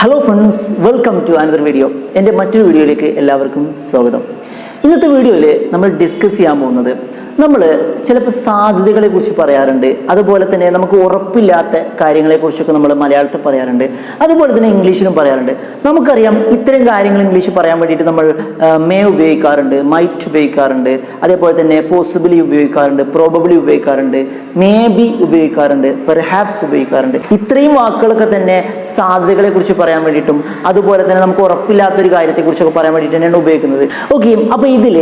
Hello friends, welcome to another video. എൻ്റെ മറ്റൊരു വീഡിയോയിലേക്ക് എല്ലാവർക്കും സ്വാഗതം. ഇന്നത്തെ വീഡിയോയിൽ നമ്മൾ ഡിസ്കസ് ചെയ്യാൻ പോകുന്നത്, നമ്മൾ ചിലപ്പോൾ സാധ്യതകളെക്കുറിച്ച് പറയാറുണ്ട്, അതുപോലെ തന്നെ നമുക്ക് ഉറപ്പില്ലാത്ത കാര്യങ്ങളെക്കുറിച്ചൊക്കെ നമ്മൾ മലയാളത്തിൽ പറയാറുണ്ട്, അതുപോലെ തന്നെ ഇംഗ്ലീഷിലും പറയാറുണ്ട്. നമുക്കറിയാം ഇത്തരം കാര്യങ്ങൾ ഇംഗ്ലീഷ് പറയാൻ വേണ്ടിയിട്ട് നമ്മൾ മേ ഉപയോഗിക്കാറുണ്ട്, മൈറ്റ് ഉപയോഗിക്കാറുണ്ട്, അതേപോലെ തന്നെ പോസിബിലി ഉപയോഗിക്കാറുണ്ട്, പ്രോബബിളി ഉപയോഗിക്കാറുണ്ട്, മേ ബി ഉപയോഗിക്കാറുണ്ട്, പെർഹാപ്സ് ഉപയോഗിക്കാറുണ്ട്. ഇത്രയും വാക്കുകളൊക്കെ തന്നെ സാധ്യതകളെക്കുറിച്ച് പറയാൻ വേണ്ടിയിട്ടും അതുപോലെ തന്നെ നമുക്ക് ഉറപ്പില്ലാത്തൊരു കാര്യത്തെക്കുറിച്ചൊക്കെ പറയാൻ വേണ്ടിയിട്ട് തന്നെയാണ് ഉപയോഗിക്കുന്നത്. ഓക്കെ, അപ്പോൾ ഇതിൽ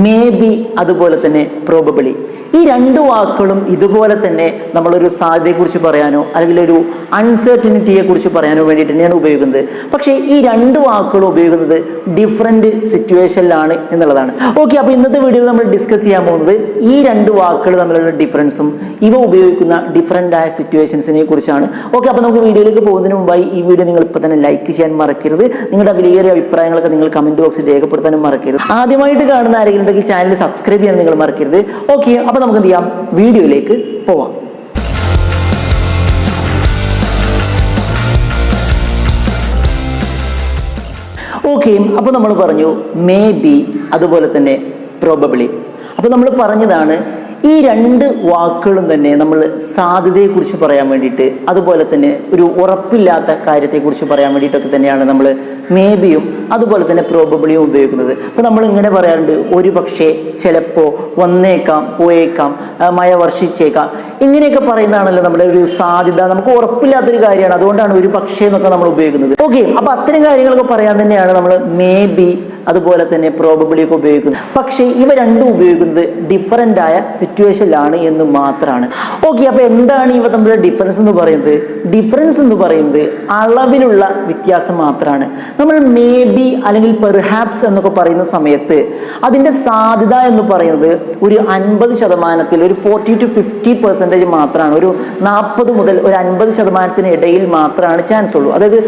മേ ബി അതുപോലെ തന്നെ പ്രോബബിളി, ഈ രണ്ട് വാക്കുകളും ഇതുപോലെ തന്നെ നമ്മളൊരു സാധ്യതയെക്കുറിച്ച് പറയാനോ അല്ലെങ്കിൽ ഒരു അൺസർട്ടനിറ്റിയെ കുറിച്ച് പറയാനോ വേണ്ടിയിട്ട് തന്നെയാണ് ഉപയോഗിക്കുന്നത്. പക്ഷേ ഈ രണ്ട് വാക്കുകളും ഉപയോഗിക്കുന്നത് ഡിഫറെൻറ്റ് സിറ്റുവേഷനിലാണ് എന്നുള്ളതാണ്. ഓക്കെ, അപ്പോൾ ഇന്നത്തെ വീഡിയോയിൽ നമ്മൾ ഡിസ്കസ് ചെയ്യാൻ പോകുന്നത് ഈ രണ്ട് വാക്കുകൾ തമ്മിലുള്ള ഡിഫറൻസും ഇവ ഉപയോഗിക്കുന്ന ഡിഫറൻ്റ് ആയ സിറ്റുവേഷൻസിനെ കുറിച്ചാണ്. ഓക്കെ, അപ്പോൾ നമുക്ക് വീഡിയോയിലേക്ക് പോകുന്നതിന് മുമ്പായി ഈ വീഡിയോ നിങ്ങൾ ഇപ്പോൾ തന്നെ ലൈക്ക് ചെയ്യാൻ മറക്കരുത്. നിങ്ങളുടെ വിലയേറിയ അഭിപ്രായങ്ങളൊക്കെ നിങ്ങൾ കമൻറ്റ് ബോക്സിൽ രേഖപ്പെടുത്താനും മറക്കരുത്. ആദ്യമായിട്ട് കാണുന്ന ആരെങ്കിലും ഉണ്ടെങ്കിൽ ചാനൽ സബ്സ്ക്രൈബ് ചെയ്യാൻ നിങ്ങൾ മറക്കരുത്. ഓക്കെ, അപ്പോൾ നമുക്ക് എന്ത് ചെയ്യാം, വീഡിയോയിലേക്ക് പോവാം. ഓക്കെ, അപ്പോൾ നമ്മൾ പറഞ്ഞു മേ ബി അതുപോലെ തന്നെ പ്രോബബിളി. അപ്പോൾ നമ്മൾ പറഞ്ഞതാണ് ഈ രണ്ട് വാക്കുകളും തന്നെ നമ്മൾ സാധ്യതയെക്കുറിച്ച് പറയാൻ വേണ്ടിയിട്ട് അതുപോലെ തന്നെ ഒരു ഉറപ്പില്ലാത്ത കാര്യത്തെക്കുറിച്ച് പറയാൻ വേണ്ടിയിട്ടൊക്കെ തന്നെയാണ് നമ്മൾ മേ ബിയും അതുപോലെ തന്നെ പ്രോബബിളിയും ഉപയോഗിക്കുന്നത്. അപ്പോൾ നമ്മൾ ഇങ്ങനെ പറയാറുണ്ട്, ഒരു പക്ഷേ, ചിലപ്പോൾ, വന്നേക്കാം, പോയേക്കാം, മഴ വർഷിച്ചേക്കാം, ഇങ്ങനെയൊക്കെ പറയുന്നതാണല്ലോ നമ്മുടെ ഒരു സാധ്യത. നമുക്ക് ഉറപ്പില്ലാത്തൊരു കാര്യമാണ്, അതുകൊണ്ടാണ് ഒരു പക്ഷേ എന്നൊക്കെ നമ്മൾ ഉപയോഗിക്കുന്നത്. ഓക്കെ, അപ്പോൾ അത്തരം കാര്യങ്ങളൊക്കെ പറയാൻ തന്നെയാണ് നമ്മൾ മേ ബി അതുപോലെ തന്നെ പ്രോബബിളി ഒക്കെ ഉപയോഗിക്കുന്നത്. പക്ഷേ ഇവ രണ്ടും ഉപയോഗിക്കുന്നത് ഡിഫറൻ്റ് ആയ സിറ്റുവേഷനിലാണ് എന്ന് മാത്രമാണ്. ഓക്കെ, അപ്പോൾ എന്താണ് ഇവ തമ്മിലുള്ള ഡിഫറൻസ് എന്ന് പറയുന്നത്? ഡിഫറൻസ് എന്ന് പറയുന്നത് അളവിലുള്ള വ്യത്യാസം മാത്രമാണ്. നമ്മൾ മേ ബി അല്ലെങ്കിൽ പെർഹാപ്സ് എന്നൊക്കെ പറയുന്ന സമയത്ത് അതിൻ്റെ സാധ്യത എന്ന് പറയുന്നത് ഒരു 50%, ഒരു 40 to 50% മാത്രമാണ്. ഒരു 40 മുതൽ ഒരു 50% ഇടയിൽ മാത്രമാണ് ചാൻസ് ഉള്ളൂ. അതായത്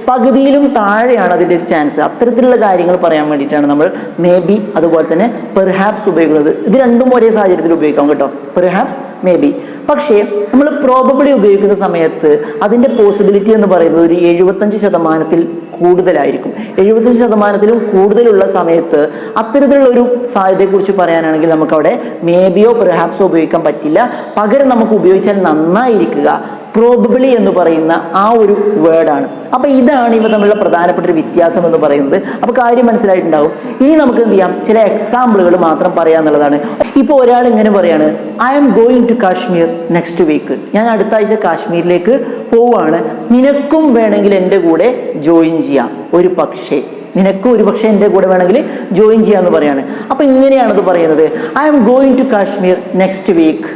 പകുതിയിലും താഴെയാണ് അതിൻ്റെ ഒരു ചാൻസ്. അത്തരത്തിലുള്ള കാര്യങ്ങൾ പറയാൻ വേണ്ടിയിട്ടാണ് നമ്മൾ മേ ബി അതുപോലെ തന്നെ പെർഹാപ്സ് ഉപയോഗിക്കുന്നത്. ഇത് രണ്ടും ഒരേ സാഹചര്യത്തിൽ ഉപയോഗിക്കാം കേട്ടോ, പെർഹാപ്സ്, മേ ബി. പക്ഷേ നമ്മൾ പ്രോബബിളി ഉപയോഗിക്കുന്ന സമയത്ത് അതിൻ്റെ പോസിബിലിറ്റി എന്ന് പറയുന്നത് ഒരു 75% കൂടുതലായിരിക്കും. 75%-ലും കൂടുതലുള്ള സമയത്ത് അത്തരത്തിലുള്ള ഒരു സാധ്യതയെക്കുറിച്ച് പറയാനാണെങ്കിൽ നമുക്കവിടെ മേ ബിയോ പെർഹാപ്സോ ഉപയോഗിക്കാൻ പറ്റില്ല. പകരം നമുക്ക് ഉപയോഗിച്ചാൽ നന്നായിരിക്കുക പ്രോബബിളി എന്ന് പറയുന്ന ആ ഒരു വേർഡാണ്. അപ്പോൾ ഇതാണ് ഇവ തമ്മിലുള്ള പ്രധാനപ്പെട്ട ഒരു വ്യത്യാസം എന്ന് പറയുന്നത്. അപ്പോൾ കാര്യം മനസ്സിലായിട്ടുണ്ടാവും. ഇനി നമുക്ക് എന്ത് ചെയ്യാം, ചില എക്സാമ്പിളുകൾ മാത്രം പറയാന്നുള്ളതാണ്. ഇപ്പോൾ ഒരാൾ ഇങ്ങനെ പറയാണ്, I am going to Kashmir next week, ഞാൻ അടുത്ത ആഴ്ച കാശ്മീരിലേക്ക് പോവുകയാണ്, നിനക്കും വേണമെങ്കിൽ എൻ്റെ കൂടെ ജോയിൻ ചെയ്യാം, ഒരു പക്ഷേ നിനക്കും ഒരു പക്ഷേ എൻ്റെ കൂടെ വേണമെങ്കിൽ ജോയിൻ ചെയ്യാമെന്ന് പറയാണ്. അപ്പോൾ ഇങ്ങനെയാണത് പറയുന്നത്, I am going to Kashmir next week,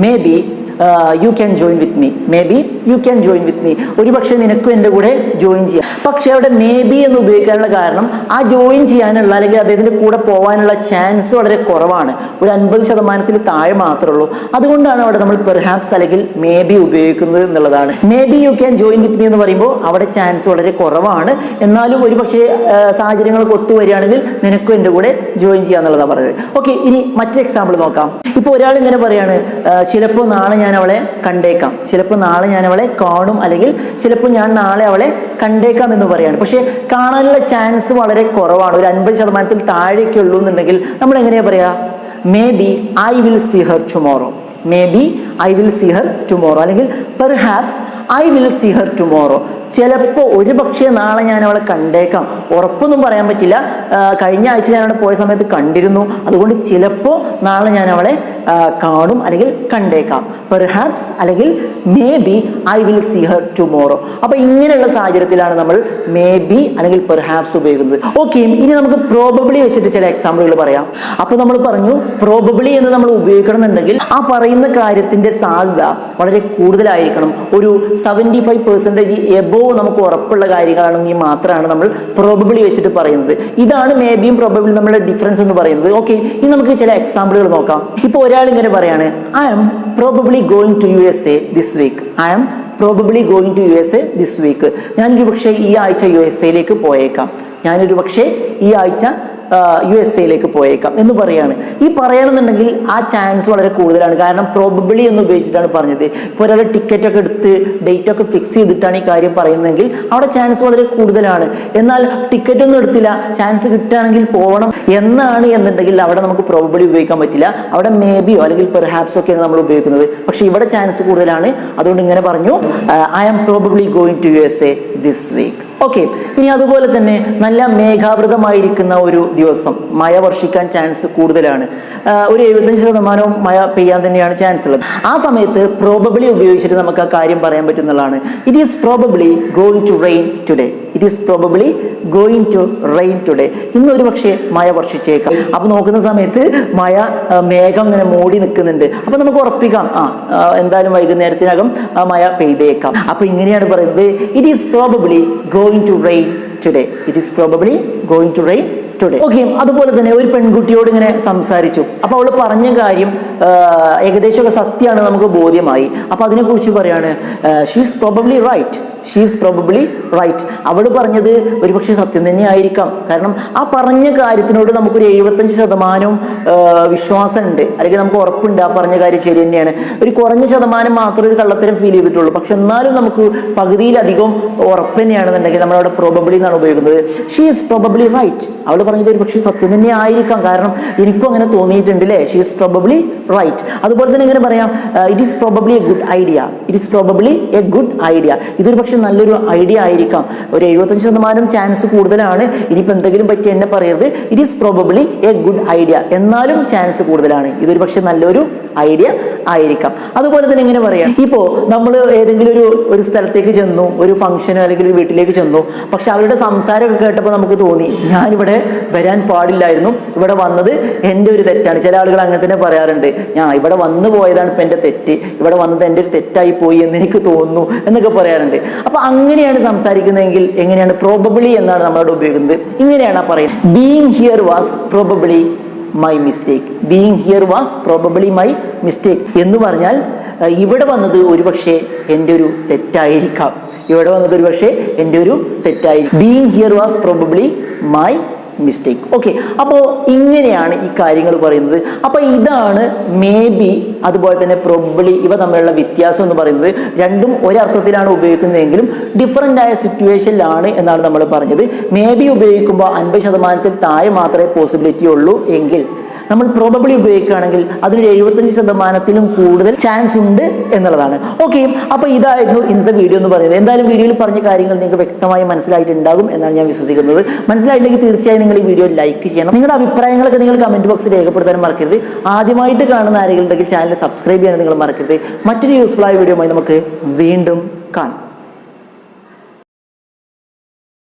maybe you can join with me, maybe you can join with me, ഒരു പക്ഷേ നിനക്കും എൻ്റെ കൂടെ ജോയിൻ ചെയ്യാം. പക്ഷേ അവിടെ മേ ബി എന്ന് ഉപയോഗിക്കാനുള്ള കാരണം ആ ജോയിൻ ചെയ്യാനുള്ള അല്ലെങ്കിൽ അദ്ദേഹത്തിൻ്റെ കൂടെ പോകാനുള്ള ചാൻസ് വളരെ കുറവാണ്, ഒരു 50%-ൽ താഴെ മാത്രമേ ഉള്ളൂ. അതുകൊണ്ടാണ് അവിടെ നമ്മൾ പെർഹാപ്സ് അല്ലെങ്കിൽ മേ ബി ഉപയോഗിക്കുന്നത് എന്നുള്ളതാണ്. May be you can join with me എന്ന് പറയുമ്പോൾ അവിടെ ചാൻസ് വളരെ കുറവാണ്, എന്നാലും ഒരു പക്ഷേ സാഹചര്യങ്ങളൊക്കെ ഒത്തു വരികയാണെങ്കിൽ നിനക്കും എൻ്റെ കൂടെ ജോയിൻ ചെയ്യാന്നുള്ളതാണ് പറയുന്നത്. ഓക്കെ, ഇനി മറ്റൊരു എക്സാമ്പിൾ നോക്കാം. ഇപ്പോൾ ഒരാൾ ഇങ്ങനെ പറയാണ്, ചിലപ്പോൾ നാളെ ഞാൻ അവളെ കണ്ടേക്കാം, ചിലപ്പോൾ നാളെ ഞാൻ അവളെ കാണും, അല്ലെങ്കിൽ ചിലപ്പോൾ ഞാൻ നാളെ അവളെ കണ്ടേക്കാം എന്ന് പറയാണ്. പക്ഷേ കാണാനുള്ള ചാൻസ് വളരെ കുറവാണ്, ഒരു 50%-ൽ താഴേക്ക് ഉള്ളൂ എന്നുണ്ടെങ്കിൽ നമ്മൾ എങ്ങനെയാ പറയാ? Maybe I will see her tomorrow, maybe I will see her tomorrow, അല്ലെങ്കിൽ perhaps I will see her tomorrow, ചിലപ്പോൾ, ഒരു പക്ഷേ നാളെ ഞാൻ അവളെ കണ്ടേക്കാം, ഉറപ്പൊന്നും പറയാൻ പറ്റില്ല. കഴിഞ്ഞ ആഴ്ച ഞാൻ അവിടെ പോയ സമയത്ത് കണ്ടിരുന്നു, അതുകൊണ്ട് ചിലപ്പോൾ നാളെ ഞാൻ അവളെ കാണും അല്ലെങ്കിൽ കണ്ടേക്കാം. പെർഹാപ്സ് അല്ലെങ്കിൽ maybe I will see her tomorrow. അപ്പോൾ ഇങ്ങനെയുള്ള സാഹചര്യത്തിലാണ് നമ്മൾ മേ ബി അല്ലെങ്കിൽ പെർഹാപ്സ് ഉപയോഗിക്കുന്നത്. ഓക്കെ, ഇനി നമുക്ക് പ്രോബബിളി വെച്ചിട്ട് ചില എക്സാമ്പിളുകൾ പറയാം. അപ്പോൾ നമ്മൾ പറഞ്ഞു പ്രോബബിളി എന്ന് നമ്മൾ ഉപയോഗിക്കണമെന്നുണ്ടെങ്കിൽ ആ പറയുന്ന കാര്യത്തിൻ്റെ സാധ്യത വളരെ കൂടുതലായിരിക്കണം. ഒരു 75% എബോവ് നമുക്ക് ഉറപ്പുള്ള കാര്യങ്ങളാണെങ്കിൽ മാത്രമാണ് നമ്മൾ പ്രോബബിളി വെച്ചിട്ട് പറയുന്നത്. ഇതാണ് മേ ബിയും പ്രോബബിളിയും തമ്മിലുള്ള ഡിഫറൻസ് എന്ന് പറയുന്നത്. ഓക്കെ, ഇനി നമുക്ക് ചില എക്സാമ്പിളുകൾ നോക്കാം. ഇപ്പോൾ ഒരാൾ ഇങ്ങനെ പറയാണ്, I am probably going to USA this week, I am probably going to USA this week, ഞാനൊരു പക്ഷേ ഈ ആഴ്ച USA പോയേക്കാം, ഞാനൊരു പക്ഷേ ഈ ആഴ്ച USA പോയേക്കാം എന്ന് പറയാണ്. ഈ പറയണമെന്നുണ്ടെങ്കിൽ ആ ചാൻസ് വളരെ കൂടുതലാണ്. കാരണം പ്രോബബിളി എന്ന് ഉപയോഗിച്ചിട്ടാണ് പറഞ്ഞത്. ഇപ്പോൾ ഒരാൾ ടിക്കറ്റ് ഒക്കെ എടുത്ത് ഡേറ്റ് ഒക്കെ ഫിക്സ് ചെയ്തിട്ടാണ് ഈ കാര്യം പറയുന്നതെങ്കിൽ അവിടെ ചാൻസ് വളരെ കൂടുതലാണ്. എന്നാൽ ടിക്കറ്റ് ഒന്നും എടുത്തില്ല, ചാൻസ് കിട്ടുകയാണെങ്കിൽ പോകണം എന്നാണ് എന്നുണ്ടെങ്കിൽ അവിടെ നമുക്ക് പ്രോബബിളി ഉപയോഗിക്കാൻ പറ്റില്ല. അവിടെ മേ ബിയോ അല്ലെങ്കിൽ പെർഹാപ്സ് ഒക്കെയാണ് നമ്മൾ ഉപയോഗിക്കുന്നത്. പക്ഷെ ഇവിടെ ചാൻസ് കൂടുതലാണ്. അതുകൊണ്ട് ഇങ്ങനെ പറഞ്ഞു, I am probably going to USA this week. Okay, ഇനി അതുപോലെ തന്നെ നല്ല മേഘാവൃതമായിരിക്കുന്ന ഒരു ദിവസം, മഴ വർഷിക്കാൻ ചാൻസ് കൂടുതലാണ്. ഒരു 75% മഴ പെയ്യാൻ തന്നെയാണ് ചാൻസ് ഉള്ളത്. ആ സമയത്ത് പ്രോബബിളി ഉപയോഗിച്ചിട്ട് നമുക്ക് ആ കാര്യം പറയാൻ പറ്റുന്നതാണ്. It is probably going to rain today. It is probably going to rain today. ഇന്ന് ഒരു പക്ഷേ മഴ വർഷിച്ചേക്കാം. അപ്പൊ നോക്കുന്ന സമയത്ത് മഴ മേഘം ഇങ്ങനെ മൂടി നിൽക്കുന്നുണ്ട്. അപ്പൊ നമുക്ക് ഉറപ്പിക്കാം, എന്തായാലും വൈകുന്നേരത്തിനകം മഴ പെയ്തേക്കാം. അപ്പൊ ഇങ്ങനെയാണ് പറയുന്നത്, it is probably going to rain today. It is probably going to rain today. Okay, അതുപോലെ തന്നെ ഒരു പെൺകുട്ടിയോട് ഇങ്ങനെ സംസാരിച്ചു. അപ്പൊ അവള് പറഞ്ഞ കാര്യം ഏകദേശമൊക്കെ സത്യമാണ്, നമുക്ക് ബോധ്യമായി. അപ്പൊ അതിനെക്കുറിച്ച് പറയാണ്, she's probably right. She's probably right. അവൾ പറഞ്ഞത് ഒരുപക്ഷെ സത്യം തന്നെ ആയിരിക്കാം. കാരണം ആ പറഞ്ഞ കാര്യത്തിനോട് നമുക്കൊരു 75% വിശ്വാസമുണ്ട്, അല്ലെങ്കിൽ നമുക്ക് ഉറപ്പുണ്ട് ആ പറഞ്ഞ കാര്യം ശരി തന്നെയാണ്. ഒരു കുറഞ്ഞ ശതമാനം മാത്രമേ ഒരു കള്ളത്തരം ഫീൽ ചെയ്തിട്ടുള്ളൂ. പക്ഷെ എന്നാലും നമുക്ക് പകുതിയിലധികം ഉറപ്പ് തന്നെയാണെന്നുണ്ടെങ്കിൽ നമ്മളവിടെ പ്രോബബ്ലി എന്നാണ് ഉപയോഗിക്കുന്നത്. She's probably right. അവൾ പറഞ്ഞത് ഒരുപക്ഷെ സത്യം തന്നെ ആയിരിക്കാം, കാരണം എനിക്കും അങ്ങനെ തോന്നിയിട്ടുണ്ട് അല്ലേ. She's probably right. അതുപോലെ തന്നെ എങ്ങനെ പറയാം, it is probably a good idea. It is probably a good idea. ഇതൊരു പക്ഷെ നല്ലൊരു ഐഡിയ ആയിരിക്കാം. ഒരു 75% ചാൻസ് കൂടുതലാണ്. ഇനിയിപ്പോൾ എന്തെങ്കിലും പറ്റി എന്നെ പറയരുത്. It is probably a good idea. എന്നാലും ചാൻസ് കൂടുതലാണ്. ഇതൊരു പക്ഷെ നല്ലൊരു ഐഡിയ ആയിരിക്കാം. അതുപോലെ തന്നെ എങ്ങനെ പറയാം, ഇപ്പോൾ നമ്മൾ ഏതെങ്കിലും ഒരു സ്ഥലത്തേക്ക് ചെന്നു, ഒരു ഫംഗ്ഷനോ അല്ലെങ്കിൽ ഒരു വീട്ടിലേക്ക് ചെന്നു. പക്ഷെ അവരുടെ സംസാരമൊക്കെ കേട്ടപ്പോൾ നമുക്ക് തോന്നി, ഞാനിവിടെ വരാൻ പാടില്ലായിരുന്നു, ഇവിടെ വന്നത് എൻ്റെ ഒരു തെറ്റാണ്. ചില ആളുകൾ അങ്ങനെ തന്നെ പറയാറുണ്ട്, ഞാൻ ഇവിടെ വന്നു പോയതാണ് ഇപ്പം എൻ്റെ തെറ്റ്, ഇവിടെ വന്നത് എൻ്റെ ഒരു തെറ്റായി പോയി എന്ന് എനിക്ക് തോന്നുന്നു എന്നൊക്കെ പറയാറുണ്ട്. അപ്പൊ അങ്ങനെയാണ് സംസാരിക്കുന്നതെങ്കിൽ എങ്ങനെയാണ്, പ്രോബബ്ലി എന്നാണ് നമ്മളോട് ഉപയോഗിക്കുന്നത്. ഇങ്ങനെയാണ് പറയുന്നത്, being here was probably my mistake. Being here was probably my mistake എന്ന് പറഞ്ഞാൽ ഇവിടെ വന്നത് ഒരുപക്ഷെ എൻ്റെ ഒരു തെറ്റായിരിക്കാം. ഇവിടെ വന്നത് ഒരുപക്ഷെ എൻ്റെ ഒരു തെറ്റായിരിക്കും. Being here was probably my mistake. Okay, അപ്പോൾ ഇങ്ങനെയാണ് ഈ കാര്യങ്ങൾ പറയുന്നത്. അപ്പോൾ ഇതാണ് മേ ബി അതുപോലെ തന്നെ പ്രോബബ്ലി ഇവ തമ്മിലുള്ള വ്യത്യാസം എന്ന് പറയുന്നത്. രണ്ടും ഒരർത്ഥത്തിലാണ് ഉപയോഗിക്കുന്നതെങ്കിലും ഡിഫറൻ്റ് ആയ സിറ്റുവേഷനിലാണ് എന്നാണ് നമ്മൾ പറഞ്ഞത്. മേ ബി ഉപയോഗിക്കുമ്പോൾ 50% താഴെ മാത്രമേ പോസിബിലിറ്റി ഉള്ളൂ എങ്കിൽ നമ്മൾ പ്രോബബ്ലി ഉപയോഗിക്കുകയാണെങ്കിൽ അതിനൊരു 75% കൂടുതൽ ചാൻസ് ഉണ്ട് എന്നുള്ളതാണ്. ഓക്കെ, അപ്പോൾ ഇതായിരുന്നു ഇന്നത്തെ വീഡിയോ എന്ന് പറയുന്നത്. എന്തായാലും വീഡിയോയിൽ പറഞ്ഞ കാര്യങ്ങൾ നിങ്ങൾക്ക് വ്യക്തമായി മനസ്സിലായിട്ടുണ്ടാകും എന്നാണ് ഞാൻ വിശ്വസിക്കുന്നത്. മനസ്സിലായില്ലെങ്കിൽ തീർച്ചയായും നിങ്ങൾ ഈ വീഡിയോ ലൈക്ക് ചെയ്യണം. നിങ്ങളുടെ അഭിപ്രായങ്ങളൊക്കെ നിങ്ങൾ കമന്റ് ബോക്സിൽ രേഖപ്പെടുത്താൻ മറക്കരുത്. ആദ്യമായിട്ട് കാണുന്ന ആരെങ്കിലും ഉണ്ടെങ്കിൽ ചാനൽ സബ്സ്ക്രൈബ് ചെയ്യാൻ നിങ്ങൾ മറക്കരുത്. മറ്റൊരു യൂസ്ഫുൾ ആയ വീഡിയോയുമായി നമുക്ക് വീണ്ടും കാണാം.